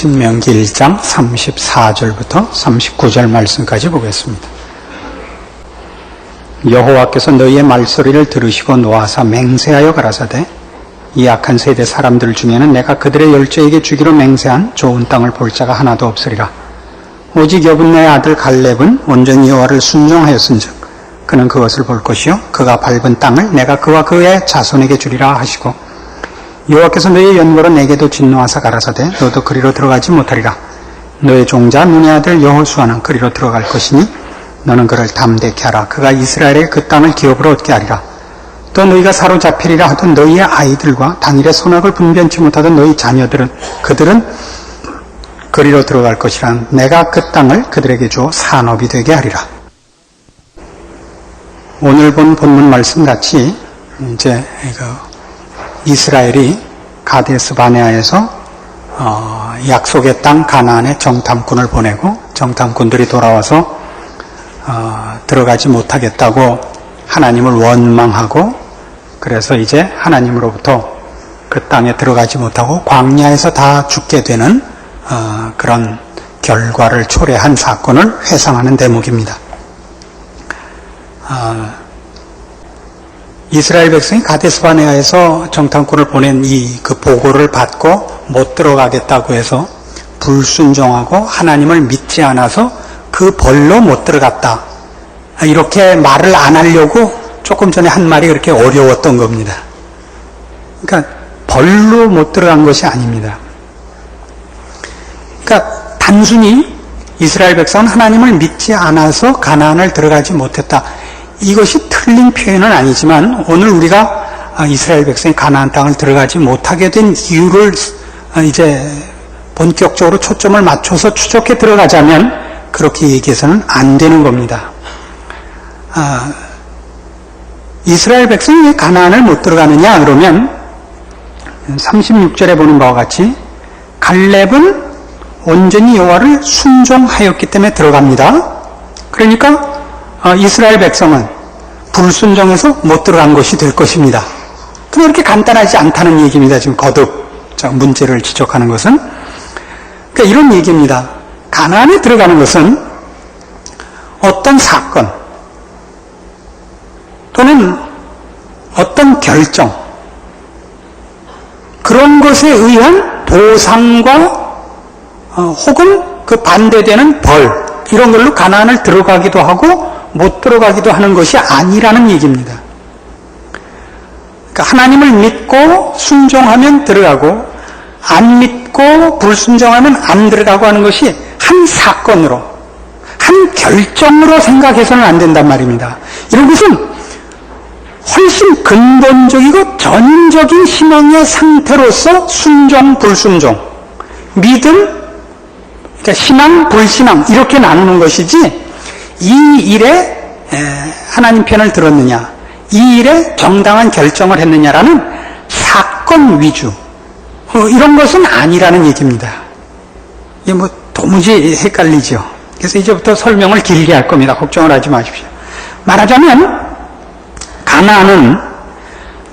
신명기 1장 34절부터 39절 말씀까지 보겠습니다. 여호와께서 너희의 말소리를 들으시고 노하사 맹세하여 가라사대 이 악한 세대 사람들 중에는 내가 그들의 열조에게 주기로 맹세한 좋은 땅을 볼 자가 하나도 없으리라. 오직 여분네의 아들 갈렙은 온전히 여호와를 순종하였은즉 그는 그것을 볼 것이요 그가 밟은 땅을 내가 그와 그의 자손에게 주리라 하시고 여호와께서 너희의 연고로 내게도 진노하사 가라사대 너도 그리로 들어가지 못하리라. 너의 종자 눈의 아들 여호수아는 그리로 들어갈 것이니 너는 그를 담대케 하라. 그가 이스라엘의 그 땅을 기업으로 얻게 하리라. 또 너희가 사로잡히리라 하던 너희의 아이들과 당일의 선악을 분변치 못하던 너희 자녀들은 그들은 그리로 들어갈 것이라. 내가 그 땅을 그들에게 주어 산업이 되게 하리라. 오늘 본 본문 말씀 같이 이제 이스라엘이 가데스 바네아에서 약속의 땅 가나안에 정탐꾼을 보내고 정탐꾼들이 돌아와서 들어가지 못하겠다고 하나님을 원망하고 그래서 이제 하나님으로부터 그 땅에 들어가지 못하고 광야에서 다 죽게 되는 그런 결과를 초래한 사건을 회상하는 대목입니다. 이스라엘 백성이 가데스 바네아에서 정탐꾼을 보낸 그 보고를 받고 못 들어가겠다고 해서 불순종하고 하나님을 믿지 않아서 그 벌로 못 들어갔다. 이렇게 말을 안 하려고 조금 전에 한 말이 그렇게 어려웠던 겁니다. 그러니까 벌로 못 들어간 것이 아닙니다. 그러니까 단순히 이스라엘 백성은 하나님을 믿지 않아서 가나안을 들어가지 못했다. 이것이 틀린 표현은 아니지만 오늘 우리가 이스라엘 백성이 가나안 땅을 들어가지 못하게 된 이유를 이제 본격적으로 초점을 맞춰서 추적해 들어가자면 그렇게 얘기해서는 안 되는 겁니다. 이스라엘 백성이 왜 가나안을 못 들어가느냐 그러면 36절에 보는 바와 같이 갈렙은 온전히 여호와를 순종하였기 때문에 들어갑니다. 그러니까 이스라엘 백성은 불순종해서 못 들어간 것이 될 것입니다. 근데 그렇게 간단하지 않다는 얘기입니다. 지금 거듭 문제를 지적하는 것은 그러니까 이런 얘기입니다. 가나안에 들어가는 것은 어떤 사건 또는 어떤 결정 그런 것에 의한 보상과 혹은 그 반대되는 벌 이런 걸로 가나안을 들어가기도 하고 못 들어가기도 하는 것이 아니라는 얘기입니다. 그러니까 하나님을 믿고 순종하면 들어가고 안 믿고 불순종하면 안 들어가고 하는 것이 한 사건으로 한 결정으로 생각해서는 안 된단 말입니다. 이런 것은 훨씬 근본적이고 전적인 신앙의 상태로서 순종, 불순종, 믿음, 그러니까 신앙, 불신앙 이렇게 나누는 것이지 이 일에 하나님 편을 들었느냐, 이 일에 정당한 결정을 했느냐라는 사건 위주 이런 것은 아니라는 얘기입니다. 이게 뭐 도무지 헷갈리죠. 그래서 이제부터 설명을 길게 할 겁니다. 걱정을 하지 마십시오. 말하자면 가나안은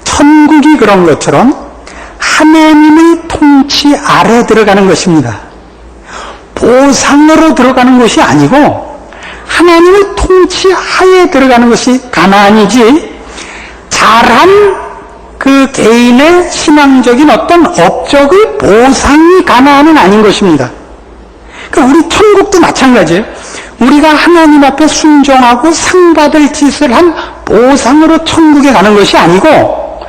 천국이 그런 것처럼 하나님의 통치 아래 들어가는 것입니다. 보상으로 들어가는 것이 아니고 하나님의 통치 하에 들어가는 것이 가나안이지 잘한 그 개인의 신앙적인 어떤 업적의 보상이 가나안은 아닌 것입니다. 그러니까 우리 천국도 마찬가지예요. 우리가 하나님 앞에 순종하고 상받을 짓을 한 보상으로 천국에 가는 것이 아니고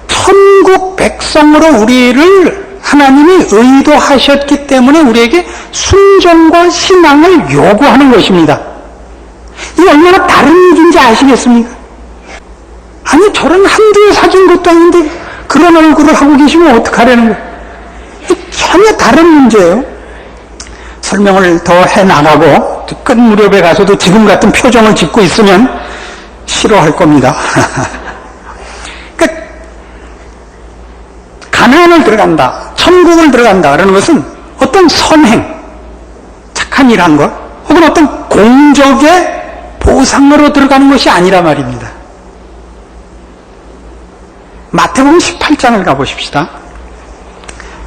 천국 백성으로 우리를 하나님이 의도하셨기 때문에 우리에게 순종과 신앙을 요구하는 것입니다. 이게 얼마나 다른 얘기인지 아시겠습니까? 아니 저런 한두 사준 것도 아닌데 그런 얼굴을 하고 계시면 어떡하려는 거예요? 전혀 다른 문제예요. 설명을 더 해나가고 끝 무렵에 가서도 지금 같은 표정을 짓고 있으면 싫어할 겁니다. 그러니까 가나안을 들어간다, 천국을 들어간다 그러는 것은 어떤 선행, 착한 일 한 것, 혹은 어떤 공적의 보상으로 들어가는 것이 아니라 말입니다. 마태복음 18장을 가보십시다.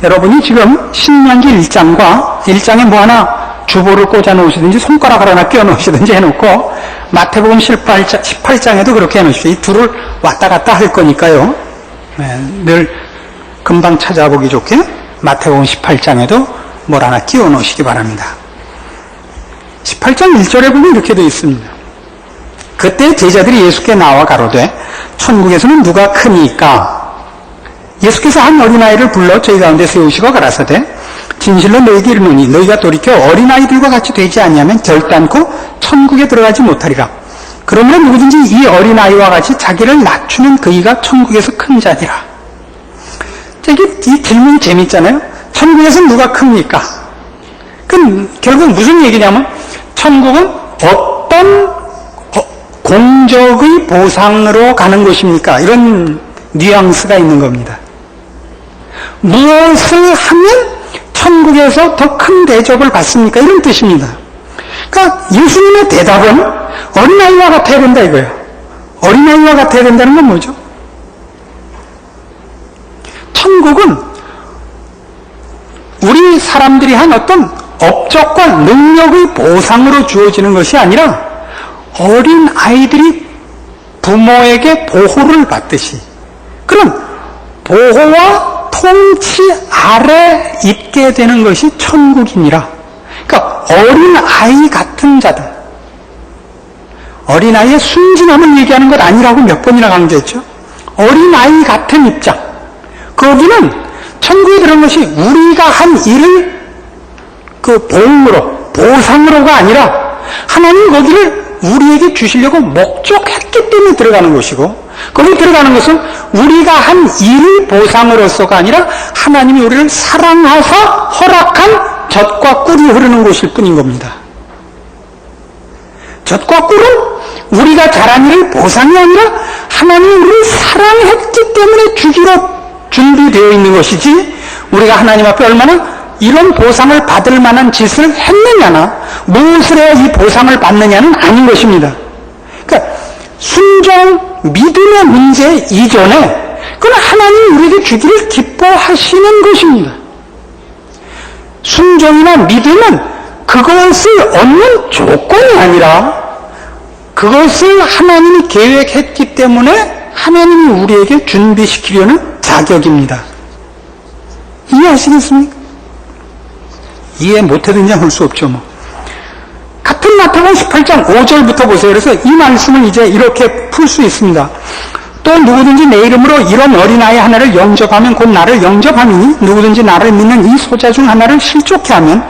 여러분이 지금 신명기 1장에 뭐 하나 주보를 꽂아 놓으시든지 손가락을 하나 끼워 놓으시든지 해놓고 마태복음 18장에도 그렇게 해놓으십시오. 이 둘을 왔다 갔다 할 거니까요. 늘 금방 찾아보기 좋게 마태복음 18장에도 뭘 하나 끼워 놓으시기 바랍니다. 18장 1절에 보면 이렇게 되어 있습니다. 그때 제자들이 예수께 나와 가로되 천국에서는 누가 크니까? 예수께서 한 어린아이를 불러 저희 가운데 세우시고 가라사대 진실로 너희에게 이르노니 너희가 돌이켜 어린아이들과 같이 되지 않냐면 결단코 천국에 들어가지 못하리라. 그러므로 누구든지 이 어린아이와 같이 자기를 낮추는 그이가 천국에서 큰 자니라. 이 질문이 재밌잖아요. 천국에서 누가 큽니까? 그럼 결국 무슨 얘기냐면 천국은 어떤 공적의 보상으로 가는 것입니까? 이런 뉘앙스가 있는 겁니다. 무엇을 하면 천국에서 더 큰 대접을 받습니까? 이런 뜻입니다. 그러니까 예수님의 대답은 어린아이와 같아야 된다 이거예요. 어린아이와 같아야 된다는 건 뭐죠? 천국은 우리 사람들이 한 어떤 업적과 능력의 보상으로 주어지는 것이 아니라 어린 아이들이 부모에게 보호를 받듯이 그런 보호와 통치 아래 있게 되는 것이 천국이니라. 그러니까 어린아이 같은 자들, 어린아이의 순진함을 얘기하는 것 아니라고 몇 번이나 강조했죠. 어린아이 같은 입장, 거기는 천국에 들어간 것이 우리가 한 일을 그 보응으로, 보상으로가 아니라 하나님 거기를 우리에게 주시려고 목적했기 때문에 들어가는 것이고, 거기 들어가는 것은 우리가 한 일 보상으로서가 아니라 하나님이 우리를 사랑하사 허락한 젖과 꿀이 흐르는 곳일 뿐인 겁니다. 젖과 꿀은 우리가 잘한 일을 보상이 아니라 하나님이 우리를 사랑했기 때문에 주기로 준비되어 있는 것이지, 우리가 하나님 앞에 얼마나 이런 보상을 받을 만한 짓을 했느냐나 무엇을 해야 이 보상을 받느냐는 아닌 것입니다. 그러니까 순종, 믿음의 문제 이전에 그건 하나님이 우리에게 주기를 기뻐하시는 것입니다. 순종이나 믿음은 그것을 얻는 조건이 아니라 그것을 하나님이 계획했기 때문에 하나님이 우리에게 준비시키려는 자격입니다. 이해하시겠습니까? 이해 못해도 할 수 없죠. 같은 마태복음 18장 5절부터 보세요. 그래서 이 말씀을 이제 이렇게 풀 수 있습니다. 또 누구든지 내 이름으로 이런 어린아이 하나를 영접하면 곧 나를 영접하니 누구든지 나를 믿는 이 소자 중 하나를 실족해 하면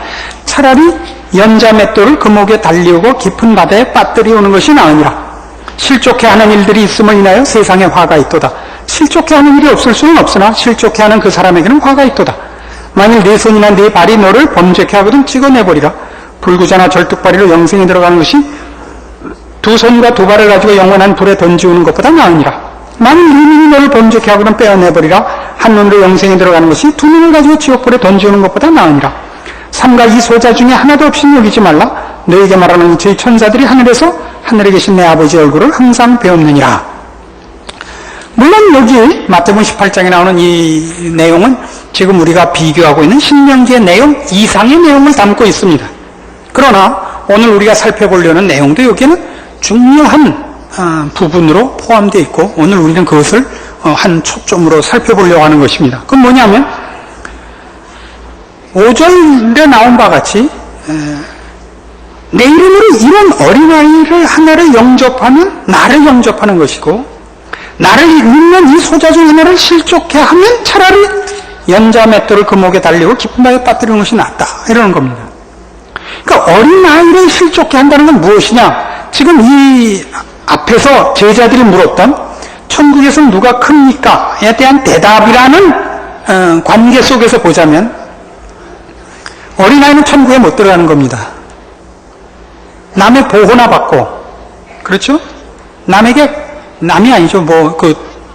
차라리 연자 맷돌을 그 목에 달리우고 깊은 바다에 빠뜨리오는 것이 나으니라. 실족해 하는 일들이 있음을 인하여 세상에 화가 있도다. 실족해 하는 일이 없을 수는 없으나 실족해 하는 그 사람에게는 화가 있도다. 만일 네 손이나 네 발이 너를 범죄케 하거든 찍어내버리라. 불구자나 절뚝발이로 영생에 들어가는 것이 두 손과 두 발을 가지고 영원한 불에 던지우는 것보다 나으니라. 만일 네 눈이 너를 범죄케 하거든 빼어내버리라. 한 눈으로 영생에 들어가는 것이 두 눈을 가지고 지옥불에 던지우는 것보다 나으니라. 삼가 이 소자 중에 하나도 없이 여기지 말라. 너에게 말하는 저희 천사들이 하늘에서 하늘에 계신 내 아버지의 얼굴을 항상 배웠느니라. 물론 여기 마태복음 18장에 나오는 이 내용은 지금 우리가 비교하고 있는 신명기의 내용 이상의 내용을 담고 있습니다. 그러나 오늘 우리가 살펴보려는 내용도 여기는 중요한 부분으로 포함되어 있고 오늘 우리는 그것을 한 초점으로 살펴보려고 하는 것입니다. 그건 뭐냐면 5절에 나온 바와 같이 내 이름으로 이런 어린아이를 하나를 영접하면 나를 영접하는 것이고 나를 믿는 이 소자 중 하나를 실족해 하면 차라리 연자 맷돌을 그 목에 달리고 깊은 바다에 빠뜨리는 것이 낫다 이러는 겁니다. 그러니까 어린아이를 실족해 한다는 건 무엇이냐? 지금 이 앞에서 제자들이 물었던 천국에서 누가 큽니까?에 대한 대답이라는 관계 속에서 보자면 어린아이는 천국에 못 들어가는 겁니다. 남의 보호나 받고, 그렇죠? 남이 아니죠.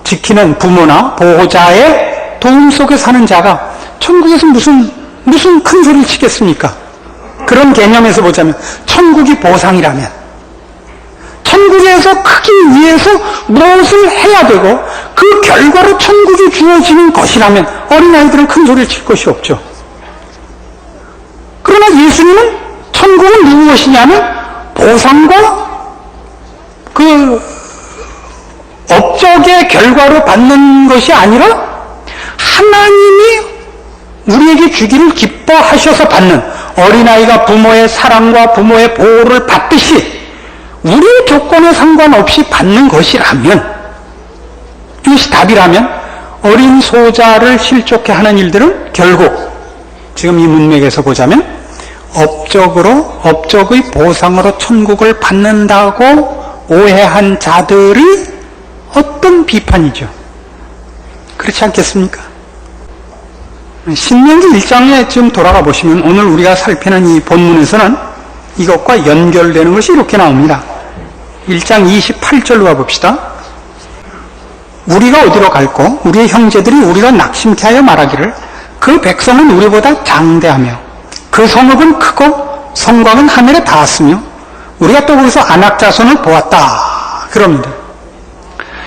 지키는 부모나 보호자의 도움 속에 사는 자가 천국에서 무슨 큰 소리를 치겠습니까? 그런 개념에서 보자면, 천국이 보상이라면, 천국에서 크기 위해서 무엇을 해야 되고, 그 결과로 천국이 주어지는 것이라면 어린아이들은 큰 소리를 칠 것이 없죠. 그러나 예수님은 천국은 누구 것이냐면 보상과 그 업적의 결과로 받는 것이 아니라 하나님이 우리에게 주기를 기뻐하셔서 받는, 어린아이가 부모의 사랑과 부모의 보호를 받듯이 우리의 조건에 상관없이 받는 것이라면, 이것이 답이라면 어린 소자를 실족해 하는 일들은 결국 지금 이 문맥에서 보자면 업적의 보상으로 천국을 받는다고 오해한 자들이 어떤 비판이죠. 그렇지 않겠습니까? 신명기 1장에 지금 돌아가 보시면 오늘 우리가 살피는 이 본문에서는 이것과 연결되는 것이 이렇게 나옵니다. 1장 28절로 가봅시다. 우리가 어디로 갈고 우리의 형제들이 우리가 낙심케 하여 말하기를 그 백성은 우리보다 장대하며 그 성읍은 크고 성곽은 하늘에 닿았으며 우리가 또 거기서 아낙 자손을 보았다 그럽니다.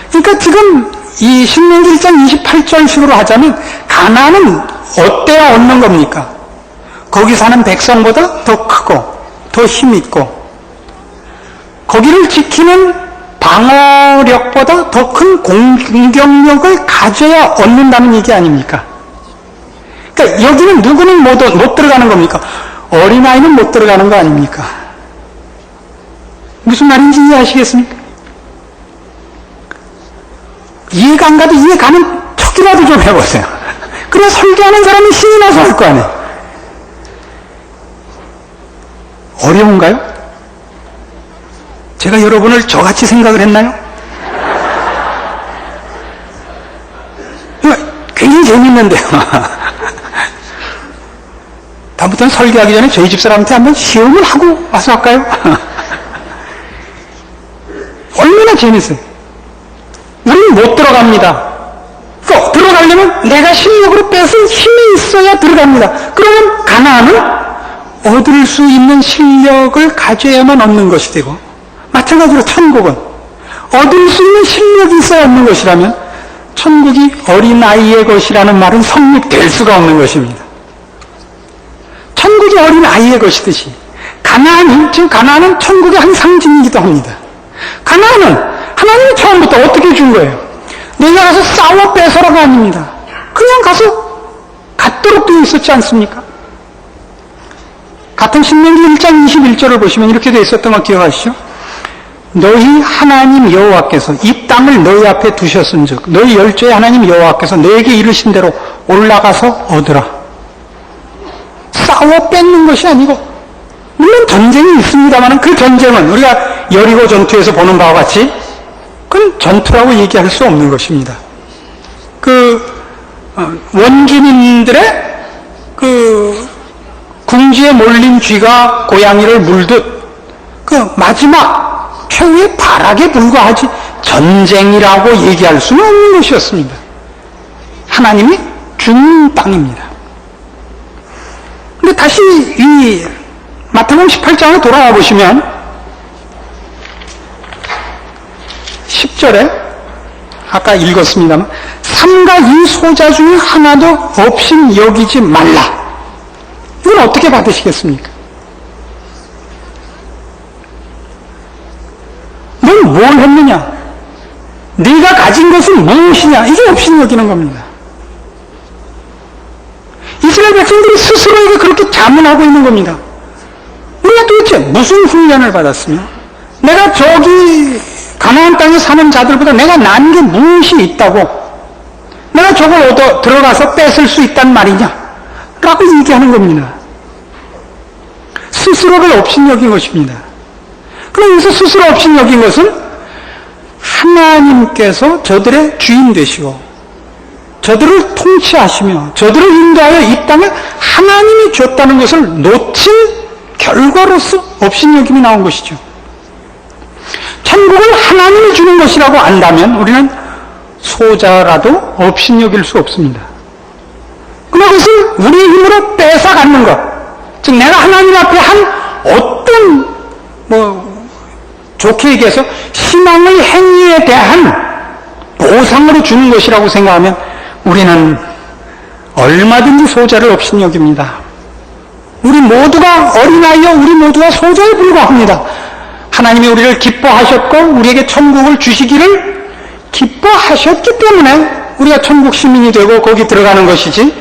그러니까 지금 이 신명기 1장 28절식으로 하자면 가나안은 어때야 얻는 겁니까? 거기 사는 백성보다 더 크고 더 힘있고 거기를 지키는 방어력보다 더 큰 공격력을 가져야 얻는다는 얘기 아닙니까? 그러니까 여기는 누구는 못 들어가는 겁니까? 어린아이는 못 들어가는 거 아닙니까? 무슨 말인지 이해하시겠습니까? 이해가 안 가도 이해 가는 척이라도 좀 해보세요. 그래 설교하는 사람이 신이 나서 할 거 아니에요. 어려운가요? 제가 여러분을 저같이 생각을 했나요? 굉장히 재밌는데요. 다음부터는 설교하기 전에 저희 집사람한테 한번 시험을 하고 와서 할까요? 얼마나 재밌어요. 우리는 못 들어갑니다. 꼭 들어가려면 내가 실력으로 뺏은 힘이 있어야 들어갑니다. 그러면 가나안은 얻을 수 있는 실력을 가져야만 얻는 것이 되고, 마찬가지로 천국은 얻을 수 있는 실력이 있어야 얻는 것이라면 천국이 어린아이의 것이라는 말은 성립될 수가 없는 것입니다. 천국이 어린아이의 것이듯이 지금 가나안은 천국의 한 상징이기도 합니다. 가나안은 하나님이 처음부터 어떻게 준 거예요? 내가 가서 싸워 뺏어라가 아닙니다. 그냥 가서 갖도록 되어 있었지 않습니까? 같은 신명기 1장 21절을 보시면 이렇게 되어 있었던 거 기억하시죠? 너희 하나님 여호와께서 이 땅을 너희 앞에 두셨은즉 너희 열조의 하나님 여호와께서 너에게 이르신 대로 올라가서 얻으라. 싸워 뺏는 것이 아니고, 물론 전쟁이 있습니다만 그 전쟁은 우리가 여리고 전투에서 보는 바와 같이 그건 전투라고 얘기할 수 없는 것입니다. 원주민들의 궁지에 몰린 쥐가 고양이를 물듯 마지막 최후의 발악에 불과하지 전쟁이라고 얘기할 수는 없는 것이었습니다. 하나님이 준 땅입니다. 근데 다시 이 마태복음 18장에 돌아와 보시면 10절에 아까 읽었습니다만 삼가 이 소자 중에 하나도 없이 여기지 말라. 이건 어떻게 받으시겠습니까? 넌 뭘 했느냐? 네가 가진 것은 무엇이냐? 이게 없이 여기는 겁니다. 이스라엘 백성들이 스스로에게 그렇게 자문하고 있는 겁니다. 우리가 도대체 무슨 훈련을 받았으며 내가 저기 가나안 땅에 사는 자들보다 내가 난 게 무엇이 있다고 내가 저걸 들어가서 뺏을 수 있단 말이냐? 라고 얘기하는 겁니다. 스스로를 업신여긴 것입니다. 그럼 여기서 스스로 업신여긴 것은 하나님께서 저들의 주인 되시고 저들을 통치하시며 저들을 인도하여 이 땅을 하나님이 줬다는 것을 놓친 결과로서 업신여김이 나온 것이죠. 천국을 하나님이 주는 것이라고 안다면 우리는 소자라도 업신여길 수 없습니다. 그러나 그것을 우리의 힘으로 뺏어가는 것, 즉 내가 하나님 앞에 한 어떤 좋게 얘기해서 신앙의 행위에 대한 보상으로 주는 것이라고 생각하면 우리는 얼마든지 소자를 없인 여깁니다. 우리 모두가 어린아이여 우리 모두가 소자에 불과합니다. 하나님이 우리를 기뻐하셨고 우리에게 천국을 주시기를 기뻐하셨기 때문에 우리가 천국 시민이 되고 거기 들어가는 것이지,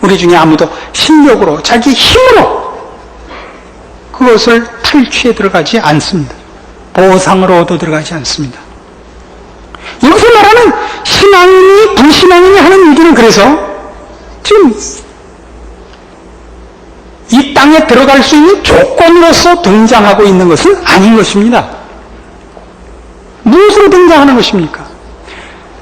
우리 중에 아무도 실력으로 자기 힘으로 그것을 탈취해 들어가지 않습니다. 보상으로 얻어 들어가지 않습니다. 여기서 말하는 신앙인이 불신앙인이 하는 일들은 그래서 지금 이 땅에 들어갈 수 있는 조건으로서 등장하고 있는 것은 아닌 것입니다. 무엇으로 등장하는 것입니까?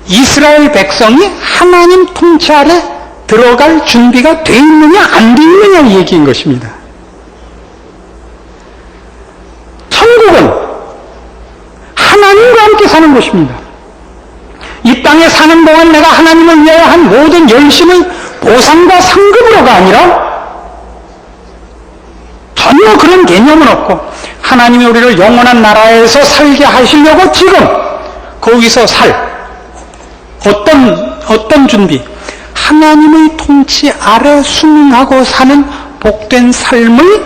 이스라엘 백성이 하나님 통치 아래 들어갈 준비가 돼 있느냐 안 돼 있느냐 이 얘기인 것입니다. 천국은 하나님과 함께 사는 것입니다. 이 땅에 사는 동안 내가 하나님을 위하여 한 모든 열심의 보상과 상급으로가 아니라 전혀 그런 개념은 없고, 하나님이 우리를 영원한 나라에서 살게 하시려고 지금 거기서 살 어떤 준비, 하나님의 통치 아래 순응하고 사는 복된 삶의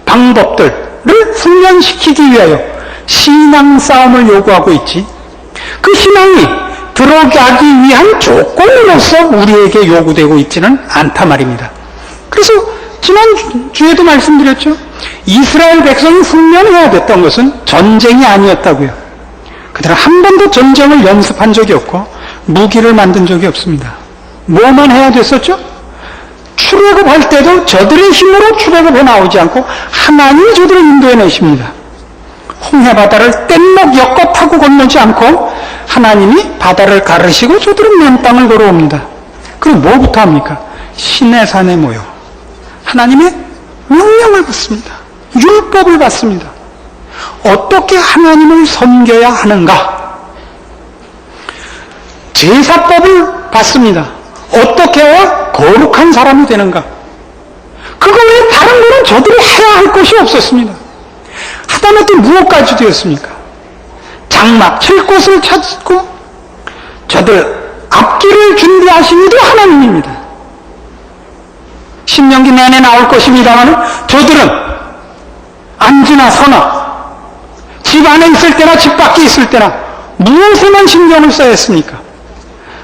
방법들을 훈련시키기 위하여 신앙 싸움을 요구하고 있지, 그 신앙이 들어가기 위한 조건으로서 우리에게 요구되고 있지는 않단 말입니다. 그래서 지난주에도 말씀드렸죠. 이스라엘 백성이 훈련해야 됐던 것은 전쟁이 아니었다고요. 그들은 한 번도 전쟁을 연습한 적이 없고 무기를 만든 적이 없습니다. 뭐만 해야 됐었죠? 출애굽할 때도 저들의 힘으로 출애굽해 나오지 않고 하나님이 저들을 인도해 내십니다. 홍해바다를 뗏목 엮어 타고 건너지 않고 하나님이 바다를 가르시고 저들은 맨땅을 걸어옵니다. 그리고 뭐부터 합니까? 시내산에 모여 하나님의 명령을 받습니다. 율법을 받습니다. 어떻게 하나님을 섬겨야 하는가? 제사법을 받습니다. 어떻게 해야 거룩한 사람이 되는가? 그거 외에 다른 거는 저들이 해야 할 것이 없었습니다. 하다못해 무엇까지 되었습니까? 장막 칠 곳을 찾고 저들 앞길을 준비하신 이도 하나님입니다. 신명기 내내 나올 것입니다만 저들은 앉으나 서나 집 안에 있을 때나 집 밖에 있을 때나 무엇에만 신경을 써야 했습니까?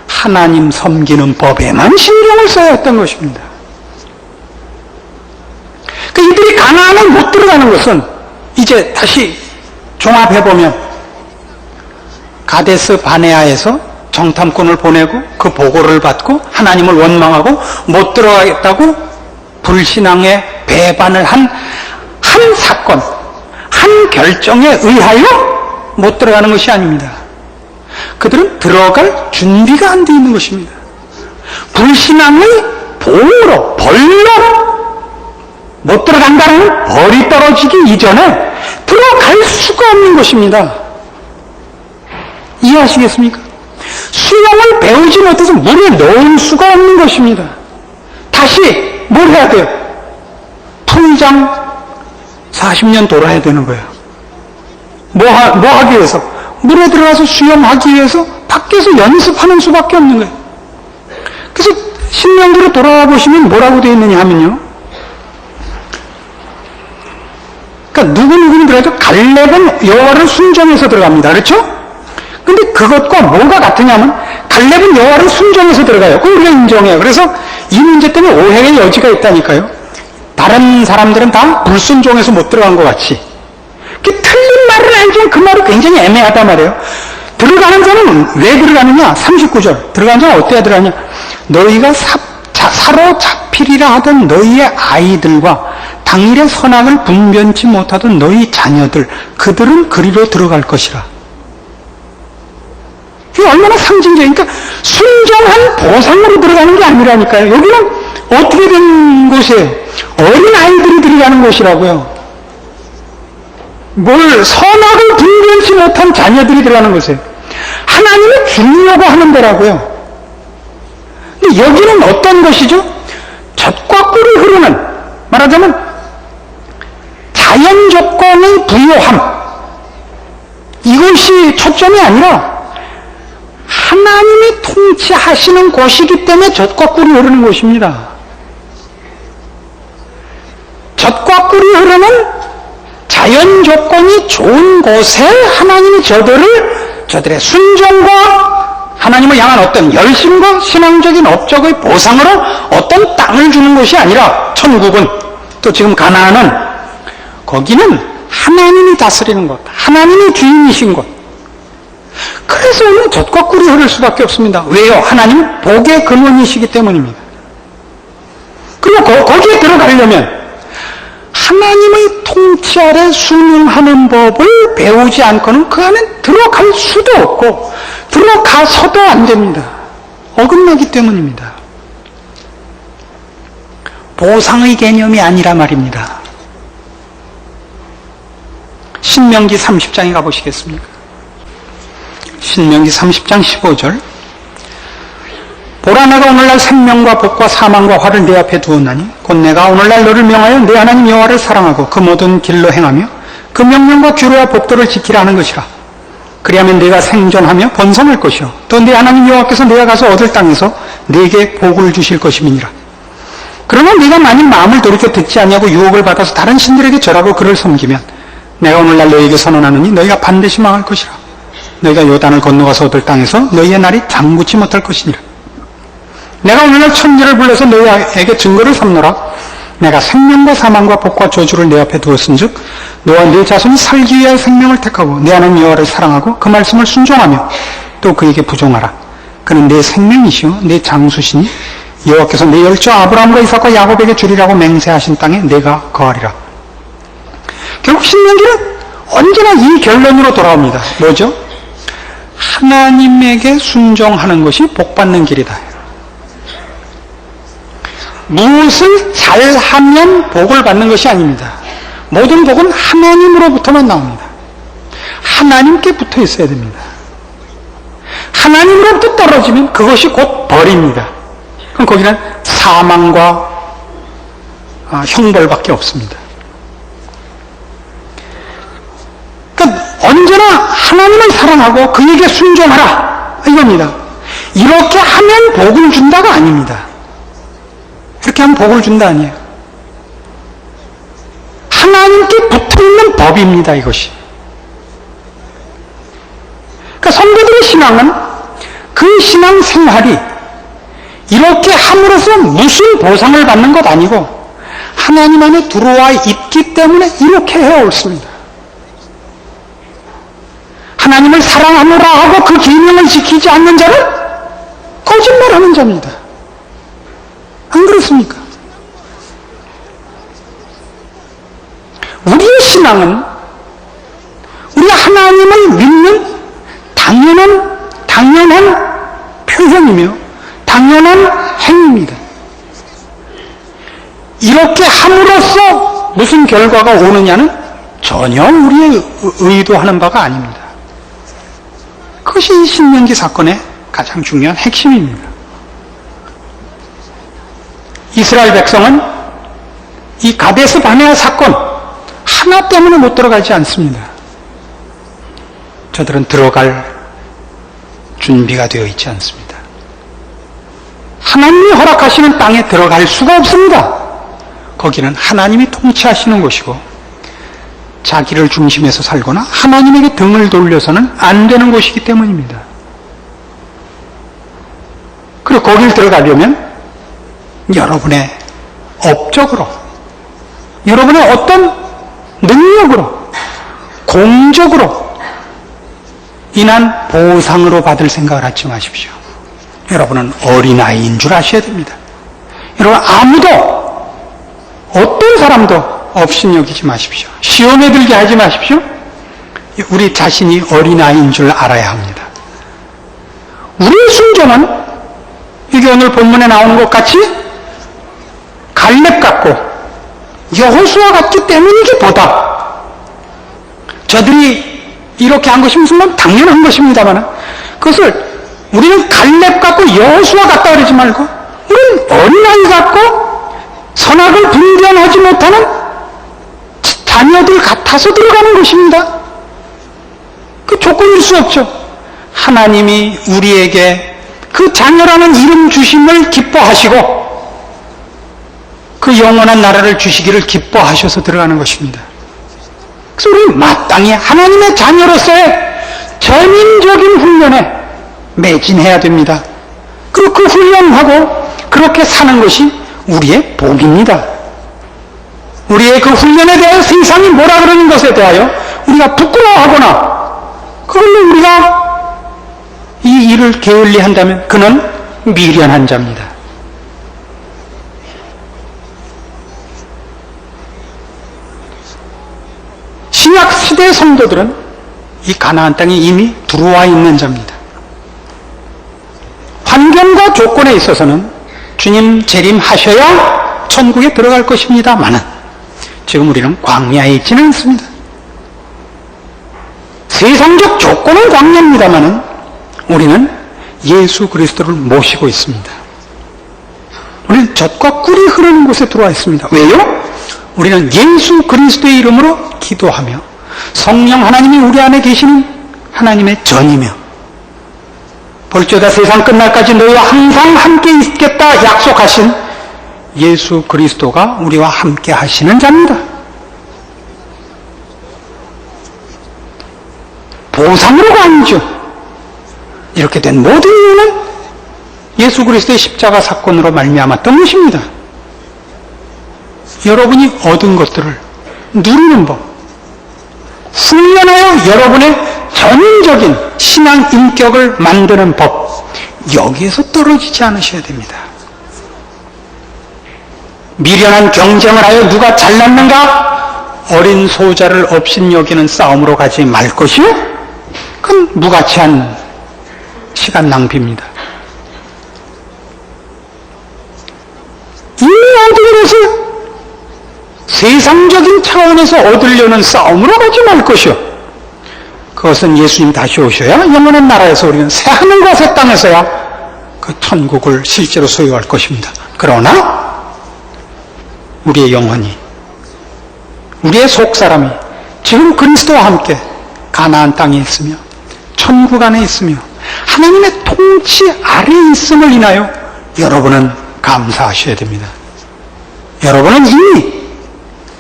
하나님 섬기는 법에만 신경을 써야 했던 것입니다. 이들이 가나안에 못 들어가는 것은 이제 다시 종합해보면 가데스 바네아에서 정탐꾼을 보내고 그 보고를 받고 하나님을 원망하고 못 들어가겠다고 불신앙에 배반을 한 사건, 한 결정에 의하여 못 들어가는 것이 아닙니다. 그들은 들어갈 준비가 안 돼 있는 것입니다. 불신앙의 보응으로, 벌로 못 들어간다는 벌이 떨어지기 이전에 들어갈 수가 없는 것입니다. 이해하시겠습니까? 수영을 배우지 못해서 물에 넣을 수가 없는 것입니다. 다시 뭘 해야 돼요? 통장 40년 돌아야 되는 거예요. 뭐 하기 위해서? 물에 들어가서 수영하기 위해서 밖에서 연습하는 수밖에 없는 거예요. 그래서 신명기로 돌아와 보시면 뭐라고 되어 있느냐 하면요, 그러니까 누구누구는 들어가도 갈렙은 여호와를 순종해서 들어갑니다. 그렇죠? 근데 그것과 뭐가 같으냐면 갈렙은 여호와를 순종해서 들어가요. 그걸 우리가 인정해요. 그래서 이 문제 때문에 오해의 여지가 있다니까요. 다른 사람들은 다 불순종해서 못 들어간 것 같이. 틀린 말을 알지만 그 말이 굉장히 애매하단 말이에요. 들어가는 자는 왜 들어가느냐? 39절. 들어가는 자는 어때야 들어가냐? 너희가 사로잡히리라 하던 너희의 아이들과 당일의 선악을 분변치 못하던 너희 자녀들, 그들은 그리로 들어갈 것이라. 이게 얼마나 상징적이니까 순종한 보상으로 들어가는 게 아니라니까요. 여기는 어떻게 된 곳이에요? 어린 아이들이 들어가는 곳이라고요. 뭘 선악을 분별치 못한 자녀들이 들어가는 곳이에요. 하나님이 주려고 하는 데라고요. 근데 여기는 어떤 것이죠? 젖과 꿀이 흐르는, 말하자면 자연 조건의 부요함, 이것이 초점이 아니라 통치하시는 곳이기 때문에 젖과 꿀이 흐르는 곳입니다. 젖과 꿀이 흐르는 자연 조건이 좋은 곳에 하나님이 저들의 순종과 하나님을 향한 어떤 열심과 신앙적인 업적의 보상으로 어떤 땅을 주는 것이 아니라 천국은, 또 지금 가나안은, 거기는 하나님이 다스리는 곳, 하나님이 주인이신 곳. 그래서 오늘 젖과 꿀이 흐를 수밖에 없습니다. 왜요? 하나님 복의 근원이시기 때문입니다. 그리고 거기에 들어가려면 하나님의 통치 아래 순응하는 법을 배우지 않고는 그 안에 들어갈 수도 없고 들어가서도 안 됩니다. 어긋나기 때문입니다. 보상의 개념이 아니라 말입니다. 신명기 30장에 가보시겠습니까? 신명기 30장 15절. 보라, 내가 오늘날 생명과 복과 사망과 화를 내 앞에 두었나니 곧 내가 오늘날 너를 명하여 내 하나님 여호와를 사랑하고 그 모든 길로 행하며 그 명령과 규례와 법도를 지키라 하는 것이라. 그리하면 네가 생존하며 번성할 것이요 또 내 하나님 여호와께서 네가 가서 얻을 땅에서 네게 복을 주실 것임이니라. 그러나 네가 만일 마음을 돌이켜 듣지 아니하고 유혹을 받아서 다른 신들에게 절하고 그를 섬기면 내가 오늘날 너희에게 선언하노니 너희가 반드시 망할 것이라. 너희가 요단을 건너가서 얻을 땅에서 너희의 날이 장구치 못할 것이니라. 내가 오늘날 천지를 불러서 너희에게 증거를 삼노라. 내가 생명과 사망과 복과 저주를 내 앞에 두었은즉 너와 네 자손이 살기 위하여 생명을 택하고 내 하나님 여호와를 사랑하고 그 말씀을 순종하며 또 그에게 부종하라. 그는 내 생명이시요 내 장수시니 여호와께서 내 열조 아브라함과 이삭과 야곱에게 주리라고 맹세하신 땅에 내가 거하리라. 결국 신명기는 언제나 이 결론으로 돌아옵니다. 뭐죠? 하나님에게 순종하는 것이 복받는 길이다. 무엇을 잘하면 복을 받는 것이 아닙니다. 모든 복은 하나님으로부터만 나옵니다. 하나님께 붙어 있어야 됩니다. 하나님으로부터 떨어지면 그것이 곧 벌입니다. 그럼 거기는 사망과 형벌밖에 없습니다. 그러니까 언제나 하나님을 사랑하고 그에게 순종하라 이겁니다. 이렇게 하면 복을 준다가 아닙니다. 이렇게 하면 복을 준다 아니에요. 하나님께 붙어있는 법입니다. 이것이. 그러니까 성도들의 신앙은 그 신앙 생활이 이렇게 함으로써 무슨 보상을 받는 것 아니고 하나님 안에 들어와 있기 때문에 이렇게 해왔습니다. 하나님을 사랑하노라 하고 그 계명을 지키지 않는 자는 거짓말하는 자입니다. 안 그렇습니까? 우리의 신앙은 우리가 하나님을 믿는 당연한 표현이며 당연한 행위입니다. 이렇게 함으로써 무슨 결과가 오느냐는 전혀 우리의 의도하는 바가 아닙니다. 그것이 이 신명기 사건의 가장 중요한 핵심입니다. 이스라엘 백성은 이 가데스 바네아 사건 하나 때문에 못 들어가지 않습니다. 저들은 들어갈 준비가 되어 있지 않습니다. 하나님이 허락하시는 땅에 들어갈 수가 없습니다. 거기는 하나님이 통치하시는 곳이고 자기를 중심에서 살거나 하나님에게 등을 돌려서는 안 되는 곳이기 때문입니다. 그리고 거길 들어가려면 여러분의 업적으로, 여러분의 어떤 능력으로, 공적으로 인한 보상으로 받을 생각을 하지 마십시오. 여러분은 어린아이인 줄 아셔야 됩니다. 여러분 아무도 어떤 사람도 업신여기지 마십시오. 시험에 들게 하지 마십시오. 우리 자신이 어린아이인 줄 알아야 합니다. 우리의 순종은 이게 오늘 본문에 나오는 것 같이 갈렙 같고 여호수아 같기 때문이기보다 저들이 이렇게 한 것이 무슨 당연한 것입니다만 그것을 우리는 갈렙 같고 여호수아 같다 그러지 말고 우리는 어린아이 같고 선악을 분별하지 못하는 자녀들 같아서 들어가는 것입니다. 그 조건일 수 없죠. 하나님이 우리에게 그 자녀라는 이름 주심을 기뻐하시고 그 영원한 나라를 주시기를 기뻐하셔서 들어가는 것입니다. 그래서 우리 마땅히 하나님의 자녀로서의 전인적인 훈련에 매진해야 됩니다. 그리고 그 훈련하고 그렇게 사는 것이 우리의 복입니다. 우리의 그 훈련에 대하여 세상이 뭐라 그러는 것에 대하여 우리가 부끄러워하거나 그걸로 우리가 이 일을 게을리한다면 그는 미련한 자입니다. 신약 시대 성도들은 이 가나안 땅에 이미 들어와 있는 자입니다. 환경과 조건에 있어서는 주님 재림하셔야 천국에 들어갈 것입니다마는 지금 우리는 광야에 있지는 않습니다. 세상적 조건은 광야입니다마는 우리는 예수 그리스도를 모시고 있습니다. 우리는 젖과 꿀이 흐르는 곳에 들어와 있습니다. 왜요? 우리는 예수 그리스도의 이름으로 기도하며 성령 하나님이 우리 안에 계시는 하나님의 전이며 볼지어다 세상 끝날까지 너희와 항상 함께 있겠다 약속하신 예수 그리스도가 우리와 함께 하시는 자입니다. 보상으로가 아니죠. 이렇게 된 모든 이유는 예수 그리스도의 십자가 사건으로 말미암았던 것입니다. 여러분이 얻은 것들을 누리는 법, 훈련하여 여러분의 전인적인 신앙 인격을 만드는 법, 여기에서 떨어지지 않으셔야 됩니다. 미련한 경쟁을 하여 누가 잘났는가 어린 소자를 업신여기는 싸움으로 가지 말 것이요? 그건 무가치한 시간 낭비입니다. 이미 얻은 것을 세상적인 차원에서 얻으려는 싸움으로 가지 말 것이요. 그것은 예수님 다시 오셔야 영원한 나라에서 우리는 새 하늘과 새 땅에서야 그 천국을 실제로 소유할 것입니다. 그러나 우리의 영혼이, 우리의 속사람이 지금 그리스도와 함께 가나안 땅에 있으며 천국 안에 있으며 하나님의 통치 아래에 있음을 인하여 여러분은 감사하셔야 됩니다. 여러분은 이미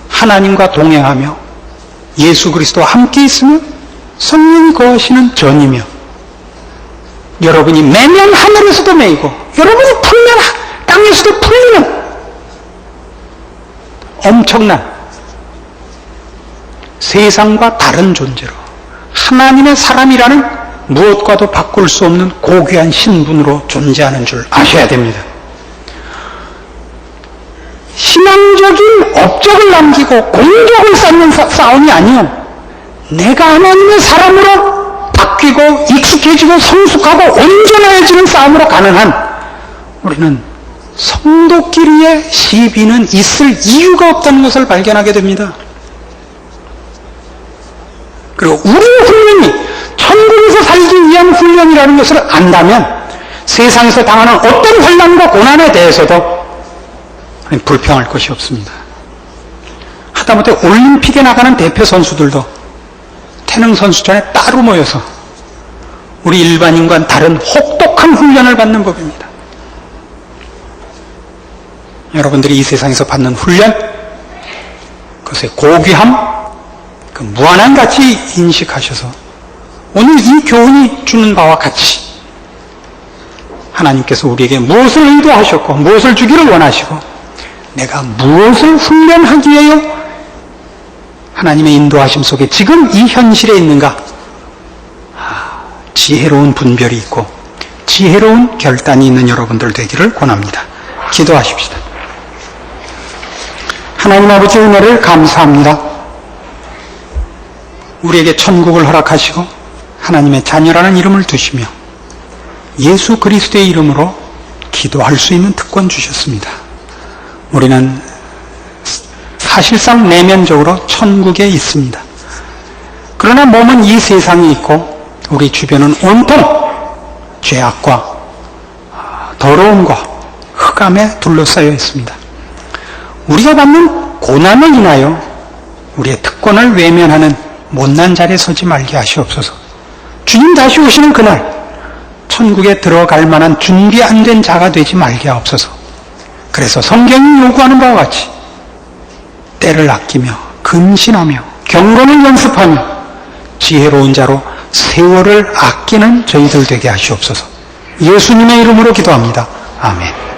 하나님과 동행하며 예수 그리스도와 함께 있으며 성령이 거하시는 전이며 여러분이 매면 하늘에서도 매이고 여러분이 풀면 땅에서도 풀리는 엄청난 세상과 다른 존재로 하나님의 사람이라는 무엇과도 바꿀 수 없는 고귀한 신분으로 존재하는 줄 아셔야 됩니다. 신앙적인 업적을 남기고 공적을 쌓는 싸움이 아니요, 내가 하나님의 사람으로 바뀌고 익숙해지고 성숙하고 온전해지는 싸움으로 가는 한 우리는 성도끼리의 시비는 있을 이유가 없다는 것을 발견하게 됩니다. 그리고 우리의 훈련이 천국에서 살기 위한 훈련이라는 것을 안다면 세상에서 당하는 어떤 환난과 고난에 대해서도 불평할 것이 없습니다. 하다못해 올림픽에 나가는 대표 선수들도 태능 선수촌에 따로 모여서 우리 일반인과는 다른 혹독한 훈련을 받는 법입니다. 여러분들이 이 세상에서 받는 훈련, 그것의 고귀함, 그 무한한 가치 인식하셔서 오늘 이 교훈이 주는 바와 같이 하나님께서 우리에게 무엇을 의도하셨고 무엇을 주기를 원하시고 내가 무엇을 훈련하기 위하여 하나님의 인도하심 속에 지금 이 현실에 있는가, 지혜로운 분별이 있고 지혜로운 결단이 있는 여러분들 되기를 권합니다. 기도하십시다. 하나님 아버지 은혜를 감사합니다. 우리에게 천국을 허락하시고 하나님의 자녀라는 이름을 두시며 예수 그리스도의 이름으로 기도할 수 있는 특권 주셨습니다. 우리는 사실상 내면적으로 천국에 있습니다. 그러나 몸은 이 세상에 있고 우리 주변은 온통 죄악과 더러움과 흑암에 둘러싸여 있습니다. 우리가 받는 고난을 인하여 우리의 특권을 외면하는 못난 자리에 서지 말게 하시옵소서. 주님 다시 오시는 그날 천국에 들어갈 만한 준비 안 된 자가 되지 말게 하옵소서. 그래서 성경이 요구하는 바와 같이 때를 아끼며 근신하며 경건을 연습하며 지혜로운 자로 세월을 아끼는 저희들 되게 하시옵소서. 예수님의 이름으로 기도합니다. 아멘.